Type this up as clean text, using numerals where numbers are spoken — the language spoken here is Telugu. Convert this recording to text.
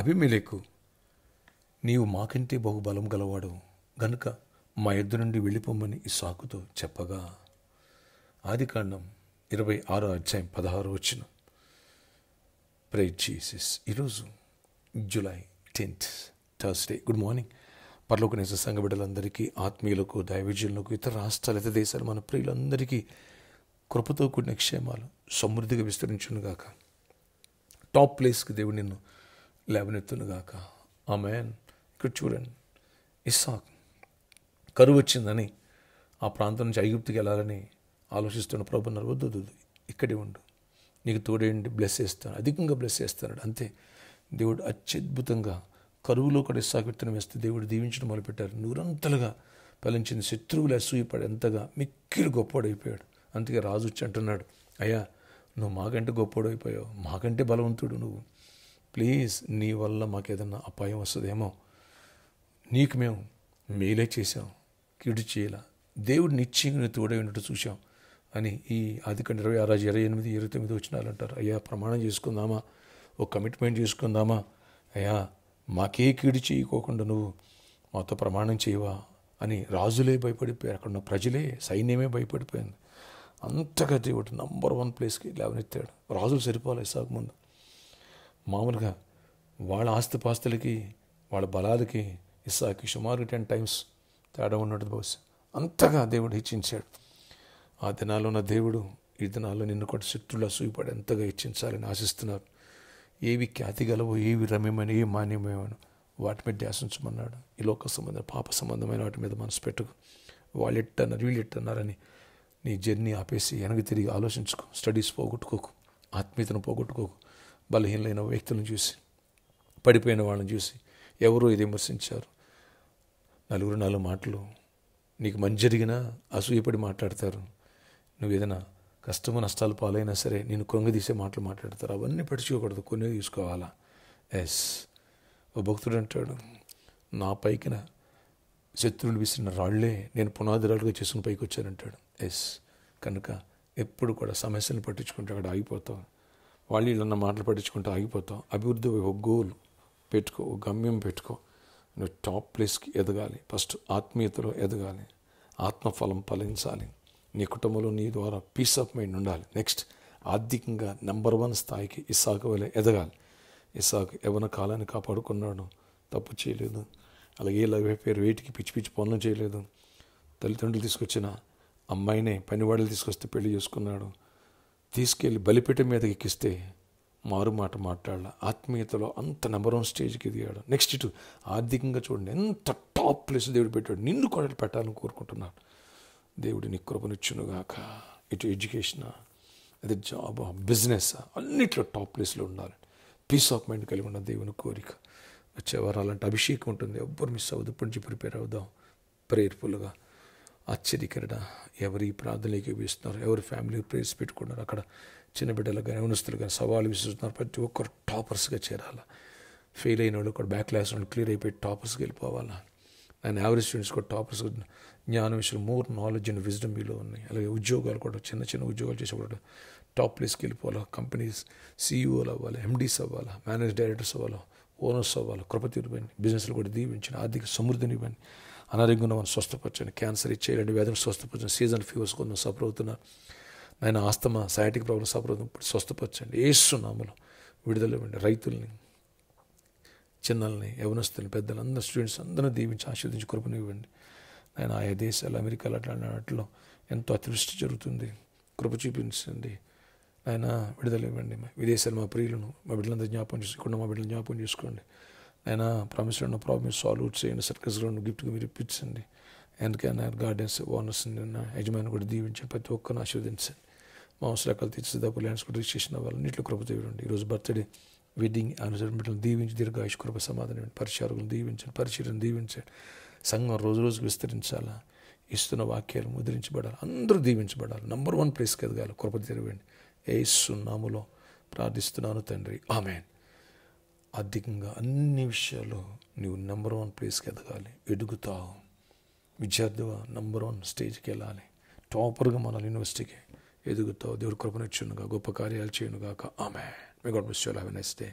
అబీమెలెకు, నీవు మాకంటే బహుబలం గలవాడు గనుక మా యొద్ద నుండి వెళ్ళిపోమని ఇస్సాకుతో చెప్పగా. ఆదికాండం 26:16. Praise Jesus. ఈరోజు July 10th Thursday. Good morning. పరలోకనేసే సంఘ బిడ్డలందరికీ, ఆత్మీయులకు, దైవజనులకు, ఇతర రాష్ట్రాలు, ఇతర దేశాలు, మన ప్రియులందరికీ కృపతో కూడిన క్షేమాలు సమృద్ధిగా విస్తరించునుగాక. టాప్ ప్లేస్కి దేవుడు నిన్ను లేవనెత్తునుగాక. ఆమేన్. ఇక్కడ చూడండి, ఇస్సాకు కరువు వచ్చిందని ఆ ప్రాంతం నుంచి ఐగుప్తుకి వెళ్ళాలని ఆలోచిస్తున్న ప్రభు అన్నారు, వద్దు, ఇక్కడే ఉండు, నీకు తోడేంటి, బ్లెస్ చేస్తాను, అధికంగా బ్లెస్ చేస్తాడు. అంతే, దేవుడు అత్యద్భుతంగా కరువులో కూడా ఇస్సాకు విత్తనం వేస్తే దేవుడు దీవించడం మొదలుపెట్టారు. నూరంతలుగా ఫలించింది. శత్రువులు అసూయపడి ఎంతగా మిక్కిలి గొప్పవాడైపోయాడు. అందుకే రాజు వచ్చి అంటున్నాడు, అయ్యా నువ్వు మాకంటే గొప్పవాడైపోయావు, మాకంటే బలవంతుడు నువ్వు, ప్లీజ్ నీ వల్ల మాకేదన్నా అపాయం వస్తుందేమో, నీకు మేము మేలే చేసాం, కీడు చేయాల, దేవుడు నిశ్చయంగా తోడై ఉన్నట్టు చూసాం అని ఈ ఆదికాండం 26, 28, 29 వచనాలు అంటారు. అయ్యా ప్రమాణం చేసుకుందామా, ఒక కమిట్మెంట్ చేసుకుందామా, అయ్యా మాకే కీడు చేయకోకుండా నువ్వు మాతో ప్రమాణం చేయవా అని రాజులే భయపడిపోయారు. అక్కడ ఉన్న ప్రజలే, సైన్యమే భయపడిపోయింది. అంతగా దేవుడు నంబర్ 1 ప్లేస్కి లేవనెత్తాడు. రాజులు సరిపోలే ఇస్సాకు ముందు. మామూలుగా వాళ్ళ ఆస్తిపాస్తులకి, వాళ్ళ బలాలకి ఇస్సాకు సుమారు 10 times తేడా ఉన్నట్టు బహుశా. అంతగా దేవుడు హెచ్చించాడు. ఆ దినాల్లో ఉన్న దేవుడు ఈ దినాల్లో నిన్ను కూడా శత్రువులు అసూయపడి ఎంతగా హెచ్చించాలని ఆశిస్తున్నారు. ఏవి ఖ్యాతి గలవో, ఏవి రమ్యమని, ఏ మాన్యమేమో వాటి మీద ధ్యాసించమన్నాడు. ఈ లోక సంబంధం, పాప సంబంధమైన వాటి మీద మనసు పెట్టుకు. వాళ్ళు ఎట్టన్నారు, వీళ్ళు ఎట్టన్నారని నీ జర్నీ ఆపేసి వెనక్కి తిరిగి ఆలోచించుకో. స్టడీస్ పోగొట్టుకోకు, ఆత్మీయతను పోగొట్టుకోకు. బలహీనమైన వ్యక్తులను చూసి, పడిపోయిన వాళ్ళని చూసి ఎవరో ఇది విమర్శించారు, నలుగురు 4 మాటలు నీకు మంచి జరిగినా అసూయపడి మాట్లాడతారు. నువ్వు ఏదైనా కష్టము నష్టాలు పాలైనా సరే నేను కృంగదీసే మాటలు మాట్లాడతారు. అవన్నీ పట్టించుకోకూడదు, కొన్ని తీసుకోవాలా. ఎస్, ఓ భక్తుడు అంటాడు, నా పైకిన శత్రువులు విసిరిన రాళ్లే నేను పునాదిరాలుగా చేసుకుని పైకి వచ్చానంటాడు. ఎస్, కనుక ఎప్పుడు కూడా సమస్యలను పట్టించుకుంటే అక్కడ ఆగిపోతావు. వాళ్ళు వీళ్ళన్న మాటలు పట్టించుకుంటే ఆగిపోతావు. అభివృద్ధి ఒక గోల్ పెట్టుకో, ఒక గమ్యం పెట్టుకో. నువ్వు టాప్ ప్లేస్కి ఎదగాలి. ఫస్ట్ ఆత్మీయతలో ఎదగాలి, ఆత్మఫలం ఫలించాలి, నీ కుటుంబంలో నీ ద్వారా పీస్ ఆఫ్ మైండ్ ఉండాలి. నెక్స్ట్ ఆర్థికంగా నెంబర్ 1 స్థాయికి ఇస్సాకు వలె ఎదగాలి. ఇస్సాకు యవ్వన కాలాన్ని కాపాడుకున్నాడు, తప్పు చేయలేదు. అలాగే ఇలాగే పేరు వేటికి పిచ్చి పిచ్చి పనులు చేయలేదు. తల్లిదండ్రులు తీసుకొచ్చిన అమ్మాయినే పనివాళ్ళు తీసుకొస్తే పెళ్లి చేసుకున్నాడు. తీసుకెళ్ళి బలిపీఠం మీదకి ఎక్కిస్తే మారు మాట మాట్లాడాల. ఆత్మీయతలో అంత నెంబర్ 1 స్టేజ్కి ఎదిగాడు. నెక్స్ట్ ఇటు ఆర్థికంగా చూడండి, ఎంత టాప్ ప్లేస్ దేవుడు పెట్టాడు. నిన్ను కూడా పెట్టాలని కోరుకుంటున్నాడు. దేవుడు నీ కృపనిచ్చునుగాక. ఇటు ఎడ్యుకేషన్, అది జాబ్, బిజినెస్, అన్నిట్లో టాప్ ప్లేస్లో ఉండాలి. పీస్ ఆఫ్ మైండ్ కలిగి ఉన్న దేవుని కోరిక. వచ్చే వారాలంటే అభిషేకం ఉంటుంది, ఎవ్వరు మిస్ అవ్వదు. ఇప్పటి నుంచి ప్రిపేర్ అవుదాం ప్రేయర్ఫుల్గా. ఆశ్చర్యకరణ, ఎవరు ఈ ప్రార్థనలు ఏకీపిస్తున్నారు, ఎవరు ఫ్యామిలీ ప్రేయర్స్ పెట్టుకున్నారు, అక్కడ చిన్న బిడ్డలు కానీ యవనస్తులు కానీ సవాలు విసురుతున్నారు. ప్రతి ఒక్కరు టాపర్స్గా చేరాలా. ఫెయిల్ అయిన వాళ్ళు కూడా, బ్యాక్ క్లాస్ వాళ్ళు క్లియర్ అయిపోయి టాపర్స్కి వెళ్ళిపోవాలా. అండ్ యావరేజ్ స్టూడెంట్స్ కూడా టాపర్స్, జ్ఞానం విషయంలో మోర్ నాలెడ్జ్ అండ్ విజ్డమ్ మీలో ఉన్నాయి. అలాగే ఉద్యోగాలు కూడా, చిన్న చిన్న ఉద్యోగాలు చేసే కూడా టాప్ ప్లేస్కి వెళ్ళిపోవాలా. కంపెనీస్ సీఈఓలు అవ్వాలి, ఎండీస్ అవ్వాలా, మేనేజ్ డైరెక్టర్స్ అవ్వాలా, ఓనర్స్ అవ్వాలి. కృప తీరుబండి, బిజినెస్లు కూడా దీవించండి, ఆర్థిక సమృద్ధిని ఇవ్వండి. అనారోగ్యంగా మనం స్వస్థపరచండి, క్యాన్సర్ ఇచ్చేయాలండి, వ్యాధులు స్వస్థపరచండి. సీజన్ ఫీవర్స్ కొంచెం సఫర్ అవుతున్నారు, ఆయన ఆస్తమా, సయాటిక్ ప్రాబ్లమ్ సఫర్ అవుతుంది, స్వస్థపరచండి. యేసు నామములో విడుదల ఇవ్వండి. రైతుల్ని, చిన్నల్ని, యవనస్తుల్ని, పెద్దలు, అందరూ స్టూడెంట్స్ అందరూ దీవించి ఆశీర్వదించి కృపను ఇవ్వండి. ఆయన ఆయా దేశాలు, అమెరికాలో అట్లాంటి వాటిలో ఎంతో అతివృష్టి జరుగుతుంది, కృప చూపించండి. ఆయన విడుదల ఇవ్వండి. విదేశాలు మా ప్రియులను, మా బిడ్డలందరూ జ్ఞాపకం చేసుకోండి, మా బిడ్డలు జ్ఞాపకం చేసుకోండి. ఆయన ప్రామిస్లో ఉన్న ప్రాబ్లమ్స్ సాల్వ్ చేయండి. సర్కస్లో గిఫ్ట్గా మీరు ఇప్పించండి. ఎందుకైనా గార్డెన్స్ ఓనర్స్ యజమాని కూడా దీవించండి. ప్రతి ఒక్కరిని ఆశీర్వదించండి. మా అవసరాలు తీర్చి దాపు ల్యాండ్స్ కూడా రిజిస్ట్రేషన్ అవ్వాలి. నీటిలో కృప తీయండి. ఈరోజు బర్త్డే, వెడ్డింగ్ యానివర్సరీ బిడ్డలు దీవించి దీర్ఘాయుష్ కృప సమాధానం, పరిచారకులను దీవించండి, పరిచర్యను దీవించండి. సంఘం రోజు రోజుకు విస్తరించాలా. ఇస్తున్న వాక్యాలు ముద్రించబడాలి, అందరూ దీవించబడాలి, నెంబర్ 1 ప్లేస్కి ఎదగాలి. కృప తెరవండి. యేసు నామములో ప్రార్థిస్తున్నాను తండ్రి, ఆమేన్. ఆర్థికంగా అన్ని విషయాల్లో నీవు నెంబర్ 1 ప్లేస్కి ఎదగాలి, ఎదుగుతావు. విద్యార్థిగా నెంబర్ 1 స్టేజ్కి వెళ్ళాలి. టాపర్గా మన యూనివర్సిటీకి ఎదుగుతావు. దేవుడు కృపనిచ్చునుగా, గొప్ప కార్యాలు చేయనుగాక. ఆమేన్. May God bless you all. Have a nice day.